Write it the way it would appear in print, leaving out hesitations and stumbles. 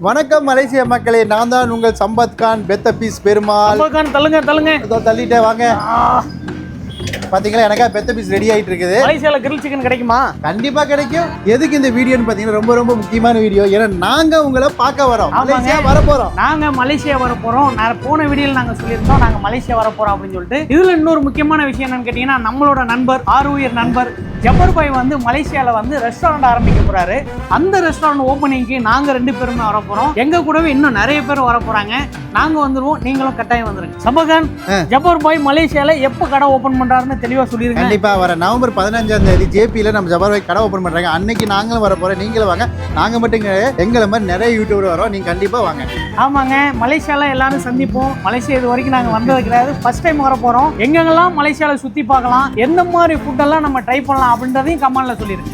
வணக்கம் மலேசிய மக்களே, நான் தான் உங்கள் சம்பத் கான் பெத்த பீஸ் பெருமாள். தள்ளுங்க தள்ளிட்டே வாங்க. பாத்தீங்களா, எனக்கா பெத்த பீஸ் ரெடி ஆயிட்டு இருக்குது. மலேசியால கிரில் சிக்கன் கிடைக்குமா? கண்டிப்பா கிடைக்கும். எதுக்கு இந்த வீடியோன்னு பாத்தீங்கன்னா ரொம்ப முக்கியமான வீடியோ. ஏன்னா நாங்க உங்களை பார்க்க வரோம், மலேசியா வர போறோம். நாங்க மலேசியா வர போறோம். போன வீடியோல நாங்க சொல்லியிருந்தோம் நாங்க மலேசியா வர போறோம் அப்படின்னு சொல்லிட்டு. இதுல இன்னொரு முக்கியமான விஷயம் என்னன்னு கேட்டீங்கன்னா, நம்மளோட நண்பர் ஆறுயிர் நண்பர் ஜபர் பாய் வந்து மலேசியால வந்து ரெஸ்டாரண்ட் ஆரம்பிக்க போறாரு. அந்த ரெஸ்டாரண்ட் ஓப்பனிங்க்கு நாங்க 2 பேருமே வர போறோம். எங்க கூடவே இன்னும் நிறைய பேர் வர போறாங்க. நாங்க வந்துருவோம், நீங்களும் கட்டாயம் வந்துருங்க. சம்பகான், ஜபர் பாய் மலேசியால எப்ப கடை ஓபன் பண்றாருன்னு தெளிவா சொல்லிருங்க. கண்டிப்பா வர நவம்பர் 15ஆம் தேதி ஜேபில நம்ம ஜபர் பாய் கடை ஓபன் பண்றாங்க. அன்னைக்கு நாங்களும் வர போறோம், நீங்களும் வாங்க. நாங்க மட்டும் எங்களை மாதிரி நிறைய யூடியூபர் வரோம், நீங்க கண்டிப்பா வாங்க. ஆமாங்க, மலேசியால எல்லாரும் சந்திப்போம். மலேசியா இது வரைக்கும் நாங்க வந்தது கிடையாது, ஃபர்ஸ்ட் டைம் வர போறோம். எங்கெங்கெல்லாம் மலேசியால சுத்தி பார்க்கலாம், எந்த மாதிரி ஃபுட் எல்லாம் நம்ம ட்ரை பண்ணலாம் அப்படின்றதையும் கமெண்ட்ல சொல்லிருங்க.